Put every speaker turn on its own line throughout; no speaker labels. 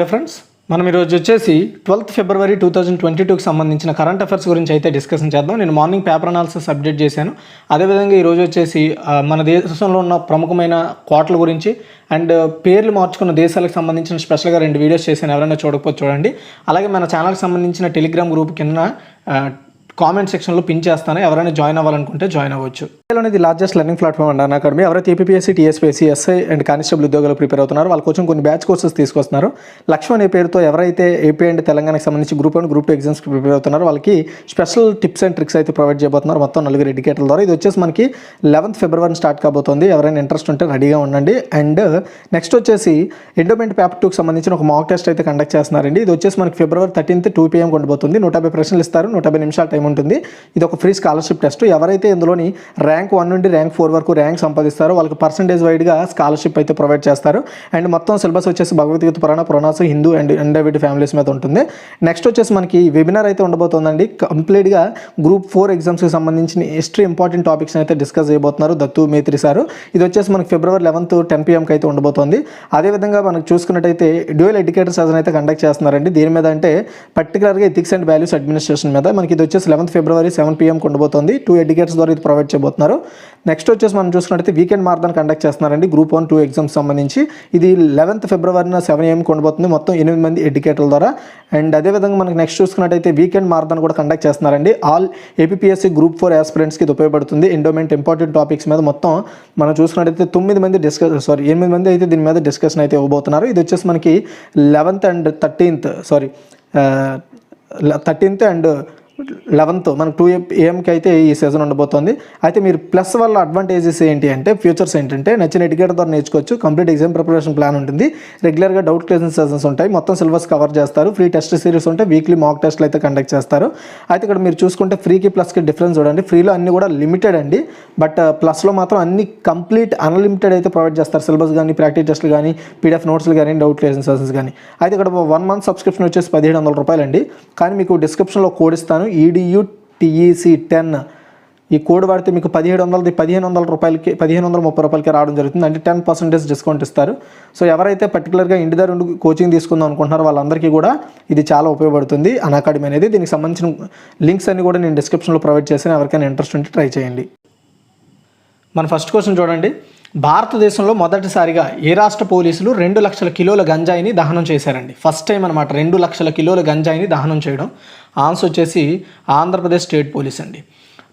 Friends, మనం ఈరోజు వచ్చేసి 12th February 2022కి సంబంధించిన కరెంట్ అఫైర్స్ గురించి అయితే డిస్కషన్ చేద్దాం. నేను మార్నింగ్ పేపర్ అనాలిసిస్ అప్డేట్ చేశాను. అదేవిధంగా ఈరోజు వచ్చేసి మన దేశంలో ఉన్న ప్రముఖమైన కోటల గురించి అండ్ పేర్లు మార్చుకున్న దేశాలకు సంబంధించిన స్పెషల్గా 2 వీడియోస్ చేశాను. ఎవరైనా చూడకపోతే చూడండి. అలాగే మన ఛానల్కి సంబంధించిన టెలిగ్రామ్ గ్రూప్ కింద కామెంట్ సెక్షన్లో పిన్ చేస్తాను. ఎవరైనా జాయిన్ అవ్వాలనుకుంటే జాయిన్ అవ్వచ్చు. అనేది లార్జెస్ట్ లెర్నింగ్ ప్లాట్ఫామ్ అండి అకాడమీ. ఎవరైతే APSC, TSPSC, SI and constable ఉద్యోగాలు ప్రిపేర్ అవుతున్నారు వాళ్ళ కోసం కొన్ని బ్యాచ్ కోర్సెస్ తీసుకొస్తున్నారు. లక్ష్యం అనే పేరుతో ఎవరైతే ఏపీ అండ్ తెలంగాణకు సంబంధించి గ్రూప్ 1, గ్రూప్ 2 ఎగ్జామ్స్కి ప్రిపేర్ అవుతున్నారో వాళ్ళకి స్పెషల్ టిప్స్ అండ్ ట్రిక్స్ అయితే ప్రొవైడ్ చేయబోతున్నారు. మొత్తం 4 ఎడ్యుకేటర్ల ద్వారా. ఇది వచ్చేసి మనకి 11th February స్టార్ట్ కాబోతుంది. ఎవరైనా ఇంట్రెస్ట్ ఉంటే రెడీగా ఉండండి. అండ్ నెక్స్ట్ వచ్చేసి ఎండోమెంట్ పేపర్ 2కి సంబంధించిన ఒక మాక్ టెస్ట్ అయితే కండక్ట్ చేస్తున్నారండి. ఇది వచ్చేసి మనకి February 13th 2 PM ఉండబోతుంది. 150 ప్రశ్నలు ఇస్తారు. 150 నిమిషాల టైం ఉంటుంది. ఇది ఒక ఫ్రీ స్కాలర్షిప్ టెస్ట్. ఎవరైతే ఇందులోని ర్యాంక్ 1 నుండి ర్యాంక్ 4 వరకు ర్యాంక్ సంపాదిస్తారో వాళ్ళకి పర్సంటేజ్ వైడ్గా స్కాలర్షిప్ అయితే ప్రొవైడ్ చేస్తారు. అండ్ మొత్తం సిలబస్ వచ్చేసి Bhagavad Gita, Puranas, Hindu and undivided families మీద ఉంటుంది. నెక్స్ట్ వచ్చేసి మనకి వెబినార్ అయితే ఉండబోతుందండి. కంప్లీట్గా గ్రూప్ 4 ఎగ్జామ్స్కి సంబంధించిన హిస్టరీ ఇంపార్టెంట్ టాపిక్స్ అయితే డిస్కస్ చేయబోతున్నారు దత్తు మేత్రి సార్. ఇది వచ్చేసి మనకి February 11th 10 PMకి అయితే ఉండబోతుంది. అదేవిధంగా మనకు చూసుకున్నట్టయితే డ్యూయల్ ఎడ్యుకేటర్ సెషన్ అయితే కండక్ట్ చేస్తున్నారండి. దీని మీద అంటే పర్టికులర్గా ఎథిక్స్ అండ్ వాల్యూస్ అడ్మినిస్ట్రేషన్ మీద. మనకి ఇది వచ్చేసి 11th February 7 PMకి ఉండబోతుంది. 2 ఎడ్యుకేటర్స్ ద్వారా ఇది ప్రొవైడ్ చేయబోతున్నారు. నెక్స్ట్ వచ్చేసి మనం చూసుకున్నట్టయితే వీకెండ్ మారథాన్ కండక్ట్ చేస్తున్నారండి గ్రూప్ 1, 2 ఎగ్జామ్స్ సంబంధించి. ఇది 11th February 7 AM ఉండబోతుంది. మొత్తం 8 మంది ఎడ్యుకేటర్ల ద్వారా. అండ్ అదేవిధంగా మనకి నెక్స్ట్ చూసుకున్నట్టయితే వీకెండ్ మారథాన్ కూడా కండక్ట్ చేస్తున్నారండి. ఆల్ ఏపీఎస్సీ గ్రూప్ 4 ఆస్పిరెంట్స్కి ఇది ఉపయోగపడుతుంది. ఎండోమెంట్ ఇంపార్టెంట్ టాపిక్స్ మీద మొత్తం మనం చూసుకున్నట్టయితే 8 మంది అయితే దీని మీద డిస్కషన్ అయితే ఇవ్వబోతున్నారు. ఇది వచ్చేసి మనకి 11th and 13th and 11th మనకు 2 AM అయితే ఈ సీజన్ ఉండబోతుంది. అయితే మీరు ప్లస్ వల్ల అడ్వాంటేజెస్ ఏంటి అంటే ఫ్యూచర్స్ ఏంటంటే నచ్చిన ఎడ్యుకేటర్ ద్వారా నేర్చుకోవచ్చు. కంప్లీట్ ఎగ్జామ్ ప్రిపరేషన్ ప్లాన్ ఉంటుంది. రెగ్యులర్గా డౌట్ క్లియరెన్స్ సెషన్స్ ఉంటాయి. మొత్తం సిలబస్ కవర్ చేస్తారు. ఫ్రీ టెస్ట్ సిరీస్ ఉంటాయి. వీక్లీ మాక్ టెస్ట్లు అయితే కండక్ట్ చేస్తారు. అయితే ఇక్కడ మీరు చూసుకుంటే ఫ్రీకి ప్లస్కి డిఫరెన్స్ చూడండి. ఫ్రీలో అన్ని కూడా లిమిటెడ్ అండి. బట్ ప్లస్లో మాత్రం అన్ని కంప్లీట్ అన్లిమిటెడ్ అయితే ప్రొవైడ్ చేస్తారు. సిలబస్ కానీ, ప్రాక్టీస్ టెస్ట్లు కానీ, PDF నోట్స్లు కానీ, డౌట్ క్లియరెన్స్ సెషన్స్ కానీ. అయితే ఇక్కడ 1 month సబ్స్క్రిప్షన్ వచ్చేసి 1700 రూపాయలు అండి. కానీ మీకు డిస్క్రిప్షన్లో కోడ్ ఇస్తాను EDUTEC10. ఈ కోడ్ వాడితే మీకు 1530 రూపాయలకి రావడం జరుగుతుంది. అంటే 10% డిస్కౌంట్ ఇస్తారు. సో ఎవరైతే పర్టికులర్గా ఇంటి దగ్గర ఉండి కోచింగ్ తీసుకుందాం అనుకుంటున్నారో వాళ్ళందరికీ కూడా ఇది చాలా ఉపయోగపడుతుంది అకాడమీ అనేది. దీనికి సంబంధించిన లింక్స్ అన్ని కూడా నేను డిస్క్రిప్షన్లో ప్రొవైడ్ చేశాను. ఎవరికైనా ఇంట్రెస్ట్ ఉంటే ట్రై చేయండి. మన ఫస్ట్ క్వశ్చన్ చూడండి. భారతదేశంలో మొదటిసారిగా ఏ రాష్ట్ర పోలీసులు 2 లక్షల కిలోల గంజాయిని దహనం చేశారండి? ఫస్ట్ టైం అనమాట 2 లక్షల కిలోల గంజాయిని దహనం చేయడం. ఆన్సర్ వచ్చేసి ఆంధ్రప్రదేశ్ స్టేట్ పోలీస్ అండి.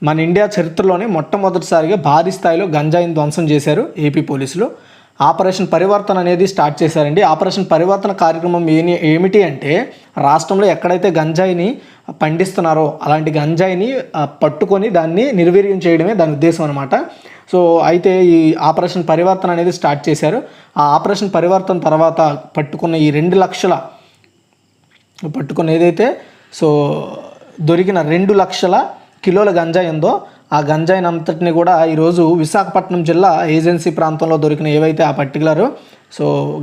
మన ఇండియా చరిత్రలోనే మొట్టమొదటిసారిగా భారీ స్థాయిలో గంజాయిని ధ్వంసం చేశారు ఏపీ పోలీసులు. ఆపరేషన్ పరివర్తన అనేది స్టార్ట్ చేశారండి. ఆపరేషన్ పరివర్తన కార్యక్రమం ఏమిటి అంటే రాష్ట్రంలో ఎక్కడైతే గంజాయిని పండిస్తున్నారో అలాంటి గంజాయిని పట్టుకొని దాన్ని నిర్వీర్యం చేయడమే దాని ఉద్దేశం అనమాట. సో అయితే ఈ ఆపరేషన్ పరివర్తన అనేది స్టార్ట్ చేశారు. ఆ ఆపరేషన్ పరివర్తన తర్వాత పట్టుకున్న ఈ 2 లక్షల ఏదైతే దొరికిన 2 లక్షల కిలోల గంజాయి ఉందో ఆ గంజాయిని అంతటిని కూడా ఈరోజు విశాఖపట్నం జిల్లా ఏజెన్సీ ప్రాంతంలో దొరికిన ఏవైతే ఆ పర్టికులర్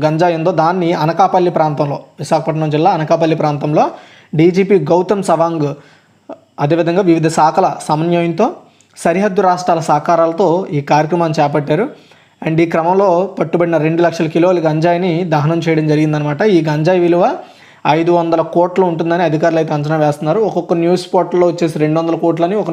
గంజాయి ఉందో దాన్ని అనకాపల్లి ప్రాంతంలో, విశాఖపట్నం జిల్లా అనకాపల్లి ప్రాంతంలో డీజీపీ గౌతమ్ సవాంగ్ అదేవిధంగా వివిధ శాఖల సమన్వయంతో సరిహద్దు రాష్ట్రాల సహకారాలతో ఈ కార్యక్రమాన్ని చేపట్టారు. అండ్ ఈ క్రమంలో పట్టుబడిన 2 లక్షల కిలోల గంజాయిని దహనం చేయడం జరిగిందనమాట. ఈ గంజాయి విలువ 500 కోట్లు ఉంటుందని అధికారులు అయితే అంచనా వేస్తున్నారు. ఒక్కొక్క న్యూస్ పోర్టల్లో వచ్చేసి 200 కోట్లని, ఒక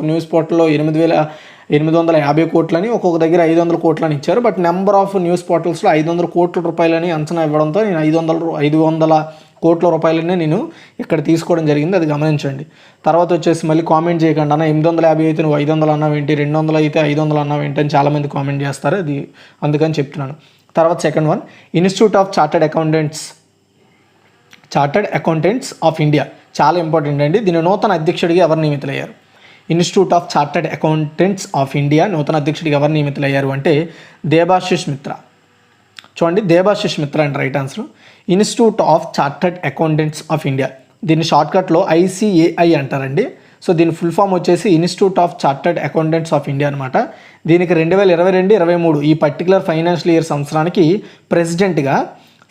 న్యూస్ పోర్టల్లో 8,850 కోట్లని, ఒక్కొక్క దగ్గర 500 కోట్లని ఇచ్చారు. బట్ నెంబర్ ఆఫ్ న్యూస్ పోర్టల్స్లో 500 కోట్ల రూపాయలని అంచనా ఇవ్వడంతో నేను 500 కోట్ల రూపాయలనే నేను ఇక్కడ తీసుకోవడం జరిగింది. అది గమనించండి. తర్వాత వచ్చేసి మళ్ళీ కామెంట్ చేయకండి అన్న 850 అయితే నువ్వు 500 అన్నావేంటి, 200 అయితే 500 అన్నావేంటి అని చాలామంది కామెంట్ చేస్తారు. అది అందుకని చెప్తున్నాను. తర్వాత second one, institute of chartered accountants of India చాలా ఇంపార్టెంట్ అండి. దీని నూతన అధ్యక్షుడిగా ఎవరు నియమితులయ్యారు? Institute of chartered accountants of India నూతన అధ్యక్షుడిగా ఎవరు నియమితులయ్యారు అంటే దేబాశిష్ మిత్రా. చూడండి, Debashish Mitra and right answer. Institute of chartered accountants of India, దీన్ని షార్ట్కట్లో ICAI అంటారండి. సో దీని ఫుల్ ఫామ్ వచ్చేసి institute of chartered accountants of India అనమాట. దీనికి 2022-23 ఈ పర్టికులర్ ఫైనాన్షియల్ ఇయర్ సంవత్సరానికి ప్రెసిడెంట్గా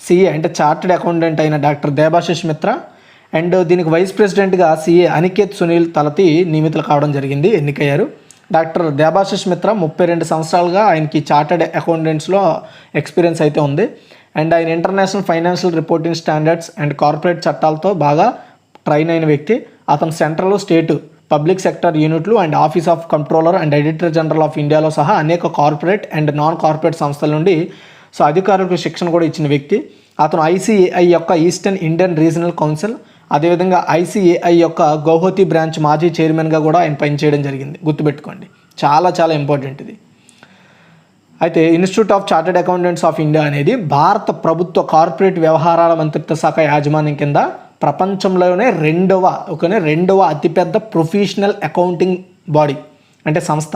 CA అంటే చార్టర్డ్ అకౌంటెంట్ అయిన డాక్టర్ దేబాశిష్ మిత్రా అండ్ దీనికి వైస్ ప్రెసిడెంట్గా CA అనికేత్ సునీల్ తలతి నియమితులు కావడం జరిగింది, ఎన్నికయ్యారు. డాక్టర్ దేబాశిష్ మిత్రా 32 సంవత్సరాలుగా ఆయనకి చార్టర్డ్ అకౌంటెంట్స్లో ఎక్స్పీరియన్స్ అయితే ఉంది. అండ్ ఆయన international financial reporting standards and corporate చట్టాలతో బాగా ట్రైన్ అయిన వ్యక్తి. అతను సెంట్రల్, స్టేట్, పబ్లిక్ సెక్టర్ యూనిట్లు and office of controller and editor general of ఇండియాలో సహా అనేక కార్పొరేట్ అండ్ నాన్ కార్పొరేట్ సంస్థల నుండి అధికారులకు శిక్షణ కూడా ఇచ్చిన వ్యక్తి. అతను ICAI యొక్క ఈస్టర్న్ ఇండియన్ రీజనల్ కౌన్సిల్, అదేవిధంగా ICAI యొక్క గౌహతి బ్రాంచ్ మాజీ చైర్మన్గా కూడా ఆయన పనిచేయడం జరిగింది. గుర్తుపెట్టుకోండి, చాలా చాలా ఇంపార్టెంట్ ఇది. అయితే institute of chartered accountants of India అనేది భారత ప్రభుత్వ కార్పొరేట్ వ్యవహారాల మంత్రిత్వ శాఖ యాజమాన్యం కింద ప్రపంచంలోనే రెండవ అతిపెద్ద ప్రొఫెషనల్ అకౌంటింగ్ బాడీ, అంటే సంస్థ,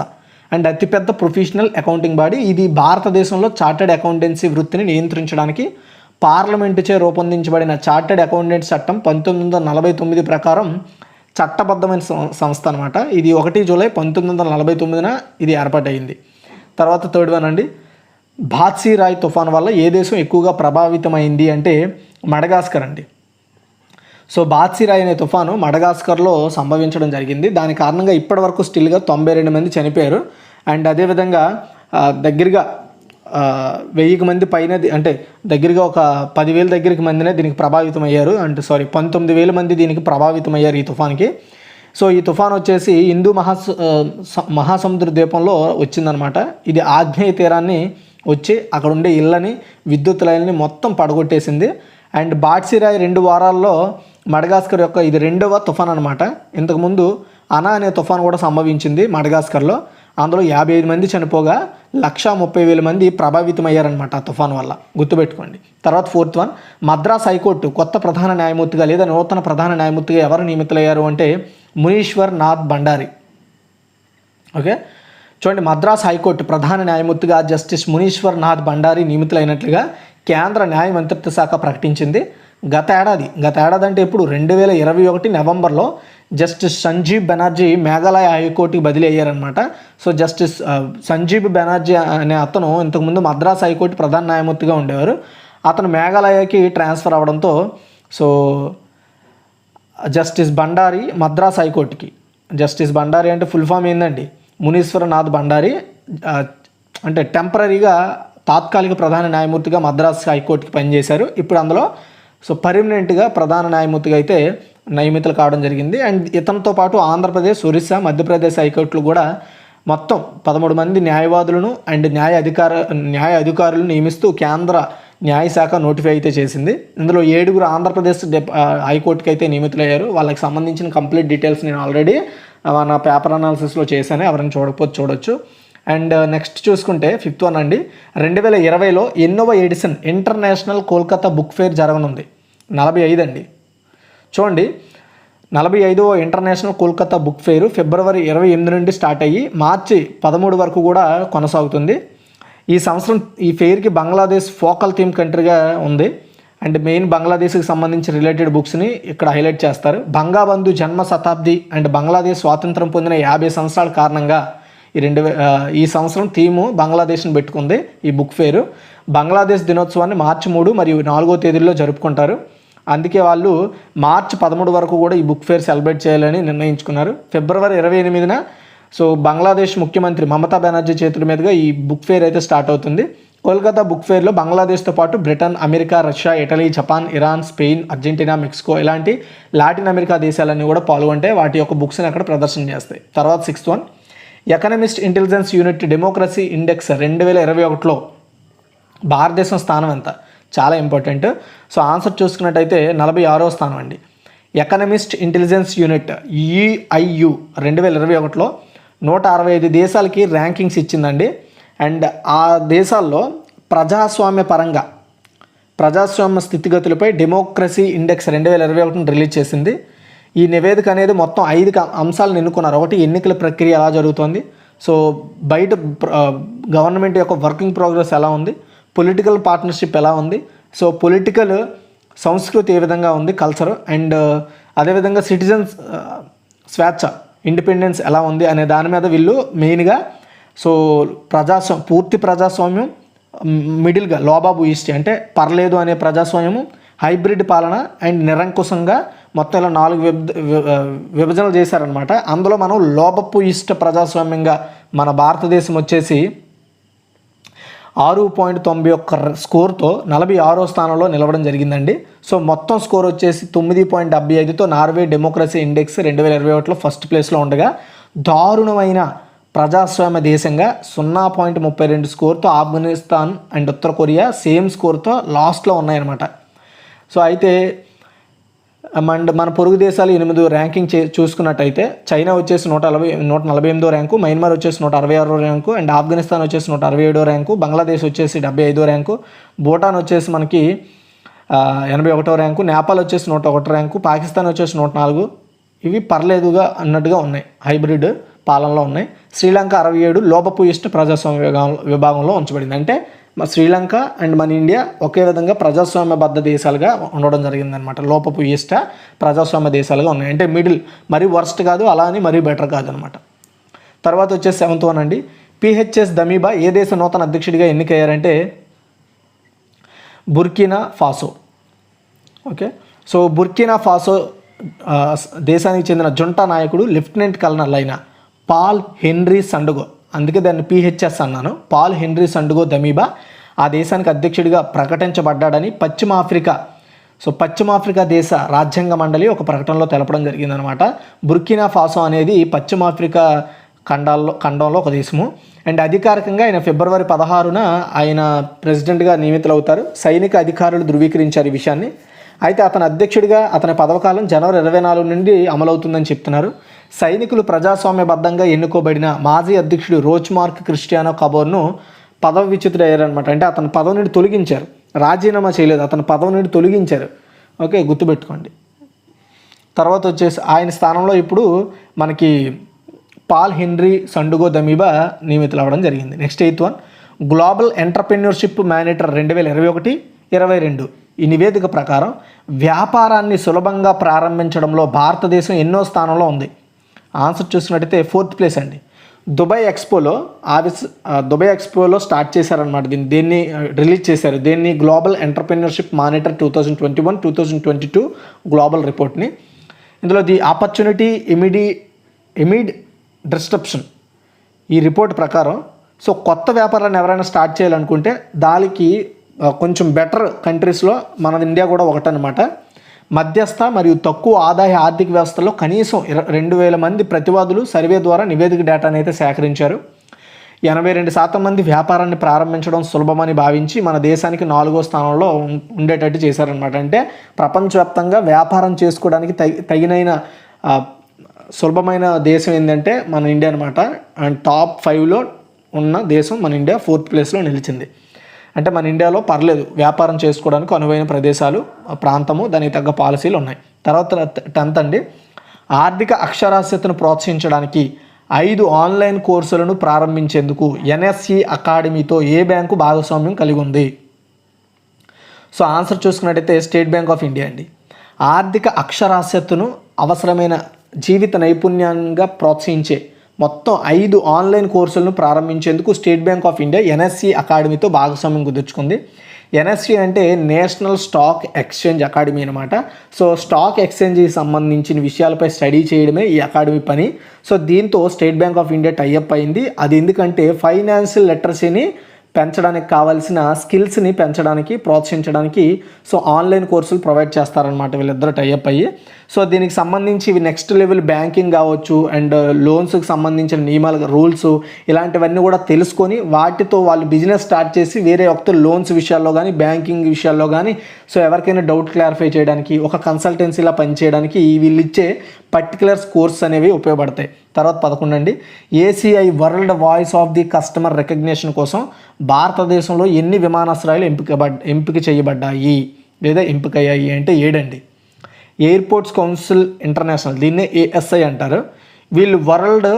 అండ్ అతిపెద్ద ప్రొఫెషనల్ అకౌంటింగ్ బాడీ. ఇది భారతదేశంలో చార్టెడ్ అకౌంటెన్సీ వృత్తిని నియంత్రించడానికి పార్లమెంటుచే రూపొందించబడిన చార్టెడ్ అకౌంటెంట్స్ చట్టం 1949 ప్రకారం చట్టబద్ధమైన సంస్థ అనమాట. ఇది 1 జూలై 1949 ఇది ఏర్పాటైంది. తర్వాత థర్డ్ వన్ అండి, బాత్సీ రాయ్ తుఫాన్ వల్ల ఏ దేశం ఎక్కువగా ప్రభావితమైంది అంటే మడగాస్కర్ అండి. సో బాత్సీ రాయ్ అనే తుఫాను మడగాస్కర్లో సంభవించడం జరిగింది. దాని కారణంగా ఇప్పటివరకు స్టిల్గా 92 మంది చనిపోయారు. అండ్ అదేవిధంగా దగ్గరగా 1000 మంది పైన, అంటే దగ్గరగా ఒక 10,000 దగ్గరికి మందినే దీనికి ప్రభావితం అయ్యారు. 19,000 మంది దీనికి ప్రభావితం అయ్యారు ఈ తుఫాన్కి. సో ఈ తుఫాన్ వచ్చేసి హిందూ మహాసముద్ర ద్వీపంలో వచ్చిందనమాట. ఇది ఆగ్నేయ తీరాన్ని వచ్చి అక్కడ ఉండే ఇళ్ళని, విద్యుత్ లైన్ని మొత్తం పడగొట్టేసింది. అండ్ బాత్సీ రాయ్ 2 వారాల్లో మడగాస్కర్ యొక్క ఇది 2వ తుఫాన్ అనమాట. ఇంతకుముందు అనా అనే తుఫాన్ కూడా సంభవించింది మడగాస్కర్లో. అందులో 55 మంది చనిపోగా 130,000 మంది ప్రభావితమయ్యారనమాట ఆ తుఫాన్ వల్ల. గుర్తుపెట్టుకోండి. తర్వాత ఫోర్త్ వన్, మద్రాస్ హైకోర్టు కొత్త ప్రధాన న్యాయమూర్తిగా లేదా నూతన ప్రధాన న్యాయమూర్తిగా ఎవరు నియమితులయ్యారు అంటే మునీశ్వర్ నాథ్ భండారి. ఓకే, చూడండి, మద్రాస్ హైకోర్టు ప్రధాన న్యాయమూర్తిగా జస్టిస్ మునీశ్వర్ నాథ్ భండారి నియమితులైనట్లుగా కేంద్ర న్యాయ మంత్రిత్వ శాఖ ప్రకటించింది. గత ఏడాది అంటే ఇప్పుడు 2021 నవంబర్లో జస్టిస్ సంజీవ్ బెనర్జీ మేఘాలయ హైకోర్టుకి బదిలీ అయ్యారనమాట. సో జస్టిస్ సంజీవ్ బెనర్జీ అనే అతను ఇంతకుముందు మద్రాస్ హైకోర్టు ప్రధాన న్యాయమూర్తిగా ఉండేవారు. అతను మేఘాలయకి ట్రాన్స్ఫర్ అవడంతో సో జస్టిస్ భండారి మద్రాస్ హైకోర్టుకి, జస్టిస్ భండారి అంటే ఫుల్ ఫామ్ ఏందండి, మునీశ్వరనాథ్ భండారి, అంటే టెంపరీగా తాత్కాలిక ప్రధాన న్యాయమూర్తిగా మద్రాస్ హైకోర్టుకి పనిచేశారు. ఇప్పుడు అందులో సో పర్మనెంట్గా ప్రధాన న్యాయమూర్తిగా అయితే నియమితులు కావడం జరిగింది. అండ్ ఇతనితో పాటు ఆంధ్రప్రదేశ్, ఒరిస్సా, మధ్యప్రదేశ్ హైకోర్టులు కూడా మొత్తం 13 మంది న్యాయవాదులను అండ్ న్యాయ అధికారులను నియమిస్తూ కేంద్ర న్యాయశాఖ నోటిఫై అయితే చేసింది. ఇందులో 7 ఆంధ్రప్రదేశ్ హైకోర్టుకి అయితే నియమితులయ్యారు. వాళ్ళకి సంబంధించిన కంప్లీట్ డీటెయిల్స్ నేను ఆల్రెడీ నా పేపర్ అనాలిసిస్లో చేశాను, ఎవరైనా చూడకపోతే చూడొచ్చు. అండ్ నెక్స్ట్ చూసుకుంటే ఫిఫ్త్ వన్ అండి, 2020లో 8వ edition international Kolkata book fair జరగనుంది. 45 అండి. చూడండి, 45వ ఇంటర్నేషనల్ కోల్కతా బుక్ ఫెయిర్ ఫిబ్రవరి 28 నుండి స్టార్ట్ అయ్యి మార్చి 13 వరకు కూడా కొనసాగుతుంది. ఈ సంవత్సరం ఈ ఫెయిర్కి బంగ్లాదేశ్ ఫోకల్ థీమ్ కంట్రీగా ఉంది. అండ్ మెయిన్ బంగ్లాదేశ్కి సంబంధించి రిలేటెడ్ బుక్స్ని ఇక్కడ హైలైట్ చేస్తారు. బంగాబంధు జన్మ శతాబ్ది అండ్ బంగ్లాదేశ్ స్వాతంత్రం పొందిన 50 సంవత్సరాల కారణంగా ఈ సంవత్సరం థీము బంగ్లాదేశ్ని పెట్టుకుంది ఈ బుక్ ఫెయిర్. బంగ్లాదేశ్ దినోత్సవాన్ని మార్చి 3 మరియు 4వ తేదీల్లో జరుపుకుంటారు. అందుకే వాళ్ళు మార్చి 13 వరకు కూడా ఈ బుక్ ఫెయిర్ సెలబ్రేట్ చేయాలని నిర్ణయించుకున్నారు. ఫిబ్రవరి 28న సో బంగ్లాదేశ్ ముఖ్యమంత్రి మమతా బెనర్జీ చేతుల మీదుగా ఈ బుక్ ఫెయిర్ అయితే స్టార్ట్ అవుతుంది. కోల్కతా బుక్ ఫెయిర్లో బంగ్లాదేశ్తో పాటు Britain, America, Russia, Italy, Japan, Iran, Spain, Argentina, Mexico ఇలాంటి లాటిన్ అమెరికా దేశాలన్నీ కూడా పాల్గొంటే వాటి యొక్క బుక్స్ని అక్కడ ప్రదర్శన చేస్తాయి. తర్వాత 6th one, economist intelligence unit democracy index 2021లో భారతదేశం స్థానం ఎంత? చాలా ఇంపార్టెంట్. సో ఆన్సర్ చూసుకున్నట్టయితే 46వ స్థానం అండి. ఎకనమిస్ట్ ఇంటెలిజెన్స్ యూనిట్ EIU 2021లో 165 దేశాలకి ర్యాంకింగ్స్ ఇచ్చిందండి. అండ్ ఆ దేశాల్లో ప్రజాస్వామ్య స్థితిగతులపై డెమోక్రసీ ఇండెక్స్ 2021 రిలీజ్ చేసింది. ఈ నివేదిక అనేది మొత్తం 5 అంశాలను ఎన్నుకున్నారు. ఒకటి, ఎన్నికల ప్రక్రియ ఎలా జరుగుతుంది, సో బయట గవర్నమెంట్ యొక్క వర్కింగ్ ప్రోగ్రెస్ ఎలా ఉంది, పొలిటికల్ పార్ట్నర్షిప్ ఎలా ఉంది, సో పొలిటికల్ సంస్కృతి ఏ విధంగా ఉంది, కల్చర్, అండ్ అదేవిధంగా సిటిజన్స్ స్వేచ్ఛ, ఇండిపెండెన్స్ ఎలా ఉంది అనే దాని మీద వీళ్ళు మెయిన్గా సో పూర్తి ప్రజాస్వామ్యం, మిడిల్గా లోబాబు ఈస్ట్ అంటే పర్లేదు అనే ప్రజాస్వామ్యము, హైబ్రిడ్ పాలన అండ్ నిరంకుశంగా మొత్తం ఇలా 4 విభజనలు చేశారనమాట. అందులో మనం లోబపు ఇష్ట ప్రజాస్వామ్యంగా మన భారతదేశం వచ్చేసి 6.91 స్కోర్తో 46వ స్థానంలో నిలవడం జరిగిందండి. సో మొత్తం స్కోర్ వచ్చేసి 9.75తో నార్వే డెమోక్రసీ ఇండెక్స్ 2021లో ఫస్ట్ ప్లేస్లో ఉండగా, దారుణమైన ప్రజాస్వామ్య దేశంగా 0.32 స్కోర్తో ఆఫ్ఘనిస్తాన్ అండ్ ఉత్తర కొరియా సేమ్ స్కోర్తో లాస్ట్లో ఉన్నాయన్నమాట. సో అయితే మన పొరుగు దేశాలు 8 ర్యాంకింగ్ చూసుకున్నట్టయితే చైనా వచ్చేసి 148వ ర్యాంకు, మయన్మార్ వచ్చేసి 166వ ర్యాంకు, అండ్ ఆఫ్ఘనిస్తాన్ వచ్చేసి 167వ ర్యాంకు, బంగ్లాదేశ్ వచ్చేసి 75వ ర్యాంకు, భూటాన్ వచ్చేసి మనకి 81వ ర్యాంకు, నేపాల్ వచ్చేసి 101 ర్యాంకు, పాకిస్తాన్ వచ్చేసి 104. ఇవి పర్లేదుగా అన్నట్టుగా ఉన్నాయి, హైబ్రిడ్ పాలనలో ఉన్నాయి. శ్రీలంక 67 లోపభూయిష్ట ప్రజాస్వామ్య విభాగంలో ఉంచబడింది. అంటే శ్రీలంక అండ్ మన ఇండియా ఒకే విధంగా ప్రజాస్వామ్యబద్ధ దేశాలుగా ఉండడం జరిగిందనమాట. లోపభూయిష్ట ప్రజాస్వామ్య దేశాలుగా ఉన్నాయి. అంటే మిడిల్, మరీ వర్స్ట్ కాదు, అలా అని మరీ బెటర్ కాదు అనమాట. తర్వాత వచ్చేసి 7th వన్ అండి. పిహెచ్ఎస్ దమీబా ఏ దేశ నూతన అధ్యక్షుడిగా ఎన్నికయ్యారంటే Burkina Faso. Okay, so Burkina Faso దేశానికి చెందిన జుంటా నాయకుడు లెఫ్టినెంట్ కల్నల్ అయిన పాల్ హెన్రీ సండుగో, అందుకే దాన్ని పిహెచ్ఎస్ అన్నాను, పాల్ హెన్రీ సండుగో దమీబా ఆ దేశానికి అధ్యక్షుడిగా ప్రకటించబడ్డాడని పశ్చిమ ఆఫ్రికా దేశ రాజ్యాంగ మండలి ఒక ప్రకటనలో తెలపడం జరిగిందనమాట. బుర్కినా ఫాసో అనేది పశ్చిమ ఆఫ్రికా ఖండంలో ఒక దేశము. అండ్ అధికారికంగా ఆయన ఫిబ్రవరి 16న ఆయన ప్రెసిడెంట్గా నియమితులవుతారు. సైనిక అధికారులు ధృవీకరించారు ఈ విషయాన్ని. అయితే అతని అధ్యక్షుడిగా అతని పదవకాలం జనవరి 24 నుండి అమలవుతుందని చెప్తున్నారు. సైనికులు ప్రజాస్వామ్యబద్ధంగా ఎన్నుకోబడిన మాజీ అధ్యక్షుడు రోచ్మార్క్ క్రిస్టియానో కబోర్ను పదవి విచ్యుతుడయ్యారనమాట. అంటే అతని పదవి నుండి తొలగించారు, రాజీనామా చేయలేదు, అతని పదవి నుండి తొలగించారు. ఓకే, గుర్తుపెట్టుకోండి. తర్వాత వచ్చేసి ఆయన స్థానంలో ఇప్పుడు మనకి పాల్ హెన్రీ సండుగో దమీబా నియమితులు అవ్వడం జరిగింది. Next 8th one. Global entrepreneurship monitor 2021-22 ఈ నివేదిక ప్రకారం వ్యాపారాన్ని సులభంగా ప్రారంభించడంలో భారతదేశం ఎన్నో స్థానంలో ఉంది. ఆన్సర్ చూసినట్టయితే 4th ప్లేస్ అండి. దుబాయ్ ఎక్స్పోలో స్టార్ట్ చేశారనమాట. దీన్ని రిలీజ్ చేశారు. దీన్ని గ్లోబల్ ఎంటర్ప్రెన్యూర్షిప్ మానిటర్ 2021-2022 గ్లోబల్ రిపోర్ట్ని. ఇందులో ది ఆపర్చునిటీ ఎమిడ్ డిస్ట్రప్షన్ ఈ రిపోర్ట్ ప్రకారం, సో కొత్త వ్యాపారాన్ని ఎవరైనా స్టార్ట్ చేయాలనుకుంటే దానికి కొంచెం బెటర్ కంట్రీస్లో మన ఇండియా కూడా ఒకటనమాట. మధ్యస్థ మరియు తక్కువ ఆదాయ ఆర్థిక వ్యవస్థలో కనీసం 2,000 మంది ప్రతివాదులు సర్వే ద్వారా నివేదిక డేటాను అయితే సేకరించారు. 82% మంది వ్యాపారాన్ని ప్రారంభించడం సులభమని భావించి మన దేశానికి 4వ స్థానంలో ఉండేటట్టు చేశారనమాట. అంటే ప్రపంచవ్యాప్తంగా వ్యాపారం చేసుకోవడానికి తగినైన సులభమైన దేశం ఏంటంటే మన ఇండియా అనమాట. అండ్ టాప్ 5లో ఉన్న దేశం మన ఇండియా 4th ప్లేస్లో నిలిచింది. అంటే మన ఇండియాలో పర్లేదు, వ్యాపారం చేసుకోవడానికి అనువైన ప్రదేశాలు, ప్రాంతము, దానికి తగ్గ పాలసీలు ఉన్నాయి. తర్వాత 10th అండి. ఆర్థిక అక్షరాస్యతను ప్రోత్సహించడానికి 5 ఆన్లైన్ కోర్సులను ప్రారంభించేందుకు ఎన్ఎస్సి అకాడమీతో ఏ బ్యాంకు భాగస్వామ్యం కలిగి ఉంది? సో ఆన్సర్ చూసుకున్నట్టయితే స్టేట్ బ్యాంక్ ఆఫ్ ఇండియా అండి. ఆర్థిక అక్షరాస్యతను అవసరమైన జీవిత నైపుణ్యంగా ప్రోత్సహించే మొత్తం 5 ఆన్లైన్ కోర్సులను ప్రారంభించేందుకు State Bank of India NSC అకాడమీతో భాగస్వామ్యం కుదుర్చుకుంది. ఎన్ఎస్సి అంటే నేషనల్ స్టాక్ ఎక్స్చేంజ్ అకాడమీ అనమాట. సో స్టాక్ ఎక్స్చేంజ్కి సంబంధించిన విషయాలపై స్టడీ చేయడమే ఈ అకాడమీ పని. సో దీంతో State Bank of India tie up అయింది. అది ఎందుకంటే ఫైనాన్షియల్ లిటరసీని పెంచడానికి కావాల్సిన స్కిల్స్ని పెంచడానికి, ప్రోత్సహించడానికి సో ఆన్లైన్ కోర్సులు ప్రొవైడ్ చేస్తారనమాట వీళ్ళిద్దరు టైఅప్ అయ్యి. సో దీనికి సంబంధించి ఇవి నెక్స్ట్ లెవెల్ బ్యాంకింగ్ కావచ్చు, అండ్ లోన్స్కి సంబంధించిన నియమాలు, రూల్స్ ఇలాంటివన్నీ కూడా తెలుసుకొని వాటితో వాళ్ళు బిజినెస్ స్టార్ట్ చేసి వేరే వ్యక్తులు లోన్స్ విషయాల్లో కానీ, బ్యాంకింగ్ విషయాల్లో కానీ సో ఎవరికైనా డౌట్ క్లారిఫై చేయడానికి, ఒక కన్సల్టెన్సీలా పనిచేయడానికి వీళ్ళు ఇచ్చే పర్టికులర్ కోర్స్ అనేవి ఉపయోగపడతాయి. తర్వాత 11 అండి. ACI world voice of the customer recognition కోసం భారతదేశంలో ఎన్ని విమానాశ్రయాలు ఎంపిక చేయబడ్డాయి లేదా ఎంపికయ్యాయి అంటే 7 అండి. ఎయిర్పోర్ట్స్ కౌన్సిల్ ఇంటర్నేషనల్, దీన్నే ఏఎస్ఐ అంటారు. వీళ్ళు world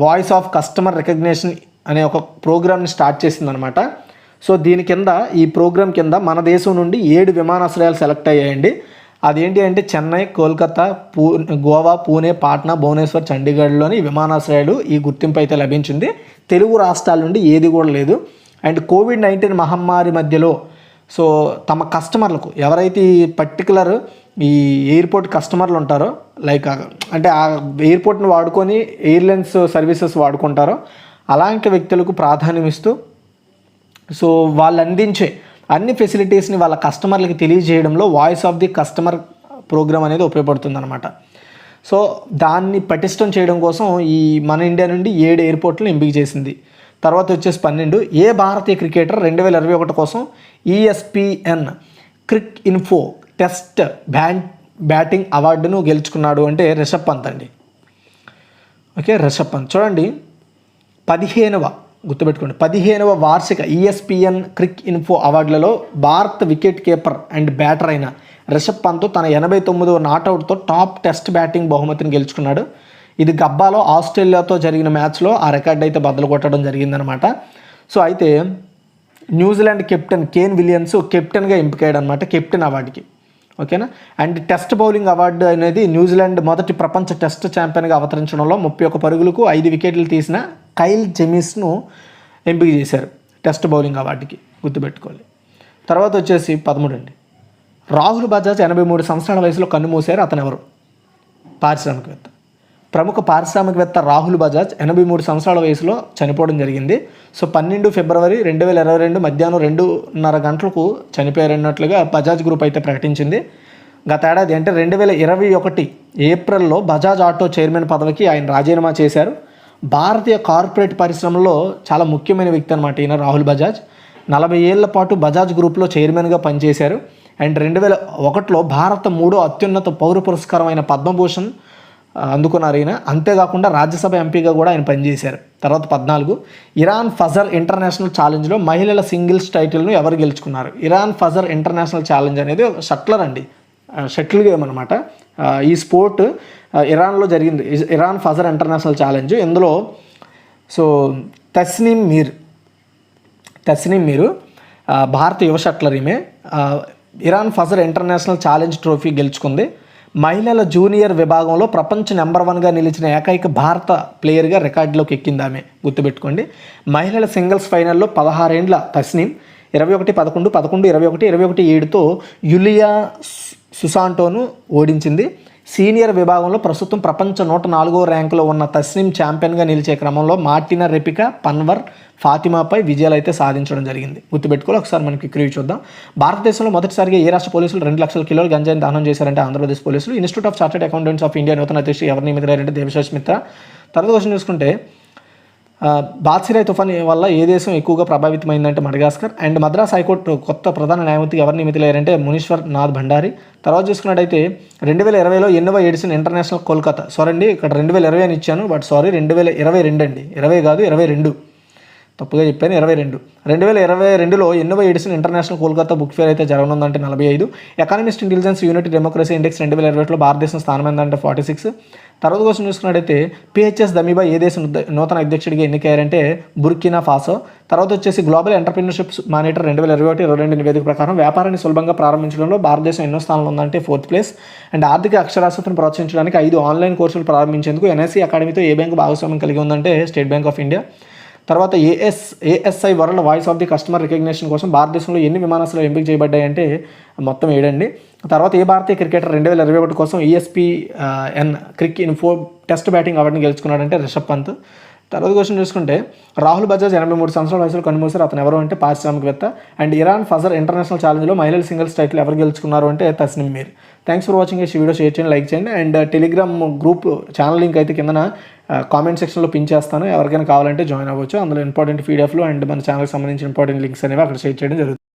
voice of customer recognition అనే ఒక ప్రోగ్రామ్ని స్టార్ట్ చేసిందనమాట. సో దీని కింద, ఈ ప్రోగ్రామ్ కింద మన దేశం నుండి 7 విమానాశ్రయాలు సెలెక్ట్ అయ్యాయండి. అదేంటి అంటే చెన్నై, కోల్కతా, గోవా, పూణే, పాట్నా, భువనేశ్వర్, చండీగఢ్లోని విమానాశ్రయాలు ఈ గుర్తింపు అయితే లభించింది. తెలుగు రాష్ట్రాల నుండి ఏది కూడా లేదు. అండ్ కోవిడ్-19 మహమ్మారి మధ్యలో సో తమ కస్టమర్లకు, ఎవరైతే ఈ పర్టికులర్ ఈ ఎయిర్పోర్ట్ కస్టమర్లు ఉంటారో, లైక్ అంటే ఆ ఎయిర్పోర్ట్ని వాడుకొని ఎయిర్లైన్స్ సర్వీసెస్ వాడుకుంటారో అలాంటి వ్యక్తులకు ప్రాధాన్యం ఇస్తూ సో వాళ్ళు అందించే అన్ని ఫెసిలిటీస్ని వాళ్ళ కస్టమర్లకి తెలియజేయడంలో voice of the customer program అనేది ఉపయోగపడుతుంది అనమాట. సో దాన్ని పటిష్టం చేయడం కోసం ఈ మన ఇండియా నుండి 7 ఎయిర్పోర్ట్లను ఎంపిక చేసింది. తర్వాత వచ్చేసి 12 ఏ భారతీయ క్రికెటర్ 2021 కోసం ESPN Crick info test batting అవార్డును గెలుచుకున్నాడు అంటే రిషబ్ పంత్ అండి. ఓకే, రిషబ్ పంత్ చూడండి, 15వ వార్షిక ESPN క్రిక్ ఇన్ఫో అవార్డులలో Bharat wicket keeper and batter అయిన రిషబ్ పంత్ తన 89వ నాట్అవుట్తో టాప్ టెస్ట్ బ్యాటింగ్ బహుమతిని గెలుచుకున్నాడు. ఇది గబ్బాలో ఆస్ట్రేలియాతో జరిగిన మ్యాచ్లో ఆ రికార్డు అయితే బద్దలు కొట్టడం జరిగిందనమాట. సో అయితే న్యూజిలాండ్ కెప్టెన్ కేన్ విలియమ్స్ కెప్టెన్గా ఎంపికయ్యాడు అనమాట, కెప్టెన్ అవార్డుకి. ఓకేనా. అండ్ టెస్ట్ బౌలింగ్ అవార్డు అనేది న్యూజిలాండ్ మొదటి ప్రపంచ టెస్ట్ ఛాంపియన్గా అవతరించడంలో 31 పరుగులకు 5 వికెట్లు తీసిన కైల్ జెమిస్ను ఎంపిక చేశారు టెస్ట్ బౌలింగ్ అవార్డుకి, గుర్తుపెట్టుకోవాలి. తర్వాత వచ్చేసి 13 అండి, రాహుల్ బజాజ్ 83 సంవత్సరాల వయసులో కన్నుమూశారు. అతను ఎవరు? పారిశ్రామికవేత్త. ప్రముఖ పారిశ్రామికవేత్త రాహుల్ బజాజ్ 83 సంవత్సరాల వయసులో చనిపోవడం జరిగింది. సో 12 ఫిబ్రవరి 2022 మధ్యాహ్నం 2:30 గంటలకు చనిపోయారన్నట్లుగా బజాజ్ గ్రూప్ అయితే ప్రకటించింది. గత ఏడాది అంటే 2021 ఏప్రిల్లో బజాజ్ ఆటో చైర్మన్ పదవికి ఆయన రాజీనామా చేశారు. భారతీయ కార్పొరేట్ పరిశ్రమలో చాలా ముఖ్యమైన వ్యక్తి అనమాట ఈయన రాహుల్ బజాజ్. 40 ఏళ్ల పాటు బజాజ్ గ్రూప్లో చైర్మన్గా పనిచేశారు. అండ్ 2001లో భారత 3వ అత్యున్నత పౌర పురస్కారమైన పద్మభూషణ్ అందుకున్నారు ఈయన. అంతేకాకుండా రాజ్యసభ ఎంపీగా కూడా ఆయన పనిచేశారు. తర్వాత 14 ఇరాన్ ఫజర్ ఇంటర్నేషనల్ ఛాలెంజ్లో మహిళల సింగిల్స్ టైటిల్ను ఎవరు గెలుచుకున్నారు? ఇరాన్ ఫజర్ ఇంటర్నేషనల్ ఛాలెంజ్ అనేది షట్లర్ అండి, షటిల్ గేమ్ అనమాట. ఈ స్పోర్ట్ ఇరాన్లో జరిగింది, ఇరాన్ ఫజర్ ఇంటర్నేషనల్ ఛాలెంజ్. ఇందులో సో తస్నీమ్ మీర్ భారత యువ షట్లర్ ఈమె Iran Fajr international challenge trophy గెలుచుకుంది. మహిళల జూనియర్ విభాగంలో ప్రపంచ నెంబర్ 1గా నిలిచిన ఏకైక భారత ప్లేయర్గా రికార్డులోకి ఎక్కింది ఆమె, గుర్తుపెట్టుకోండి. మహిళల సింగిల్స్ ఫైనల్లో 16 ఏండ్ల తస్నీమ్ 21-11, 11-21, 21-7తో యులియా సుసాంటోను ఓడించింది. సీనియర్ విభాగంలో ప్రస్తుతం ప్రపంచ 104వ ర్యాంకులో ఉన్న తస్నీమ్ ఛాంపియన్గా నిలిచే క్రమంలో మార్టినా రెపికా, పన్వర్, ఫాతిమాపై విజయాలు అయితే సాధించడం జరిగింది, గుర్తుపెట్టుకోవాలి. ఒకసారి మనకి క్రివ్ చూద్దాం. భారతదేశంలో మొదటిసారిగా ఏ రాష్ట్ర పోలీసులు 2 లక్షల కిలోల గంజాయిని దహనం చేశారంటే ఆంధ్రప్రదేశ్ పోలీసులు. Institute of chartered accountants of India నూతన అధ్యక్షుడు ఎవరు నియమితులయ్యారంటే దేవశేష్ మిత్రా. తర్వాత క్వశ్చన్ చూసుకుంటే బాద్సిరాయ్ తుఫాన్ వల్ల ఏ దేశం ఎక్కువగా ప్రభావితమైందంటే మడగాస్కర్. అండ్ మద్రాస్ హైకోర్టు కొత్త ప్రధాన న్యాయమూర్తిగా ఎవరు నియమితులయ్యారంటే మునీశ్వర్ నాథ్ భండారి. తర్వాత చూసుకున్నట్టయితే 2020లో 8వ ఎడిషన్ ఇంటర్నేషనల్ కోల్కతా, సారీ అండి ఇక్కడ 2020 అని ఇచ్చాను, బట్ సారీ 2022 అండి, 20 కాదు 22, తప్పుగా చెప్పాను, 22. 2022లో 8వ edition international Kolkata book fair అయితే జరగనుందంటే 45. Economist intelligence unity democracy index 2021లో భారతదేశం స్థానం ఏంటంటే 46. తర్వాత కోసం చూసుకున్నట్టయితే PHS దమీబా ఏ దేశం నూతన అధ్యక్షుడిగా ఎన్నికయ్యారంటే బుర్కినా ఫాసో. తర్వాత వచ్చేసి గ్లోబల్ ఎంటర్ప్రినర్షిప్ మానిటర్ 2021-22 నివేదిక ప్రకారం వ్యాపారాన్ని సులభంగా ప్రారంభించడంలో భారతదేశం ఎన్నో స్థానంలో ఉందంటే 4th ప్లేస్. అండ్ ఆర్థిక అక్షరాస్యతను ప్రోత్సహించడానికి 5 ఆన్లైన్ కోర్సులు ప్రారంభించేందుకు NIC అకాడమీతో ఏ బ్యాంకు భాగస్వామ్యం కలిగి ఉందంటే స్టేట్ బ్యాంక్ ఆఫ్ ఇండియా. తర్వాత ASI world voice of the customer recognition కోసం భారతదేశంలో ఎన్ని విమానాశ్రయాలు ఎంపిక చేయబడ్డాయంటే మొత్తం 7 అండి. తర్వాత ఏ భారతీయ క్రికెటర్ 2021 కోసం ESPN Crick info test batting అవార్డుని గెలుచుకున్నాడంటే రిషబ్ పంత్. తర్వాత క్వశ్చన్ చూసుకుంటే రాహుల్ బజాజ్ 83 సంవత్సరాల వయసులో కన్నుమూశారు. అతను ఎవరు అంటే పారిశ్రామికవేత్త. అండ్ ఇరాన్ ఫజర్ ఇంటర్నేషనల్ ఛాలెంజ్లో మహిళల సింగిల్స్ టైటిల్ ఎవరు గెలుచుకున్నారు అంటే Tasneem Mir. Thanks for watching. ఈ వీడియో షేర్ చేయండి, లైక్ చేయండి. And Telegram group channel link అయితే కింద కామెంట్ సెక్షన్లో పిన్ చేస్తాను, ఎవరికైనా కావాలంటే జాయిన్ అవ్వచ్చు. అందులో ఇంపార్టెంట్ PDFలు అండ్ మన ఛానల్కి సంబంధించిన ఇంపార్టెంట్ లింక్స్ అనేవి అక్కడ షేర్ చేయడం జరుగుతుంది.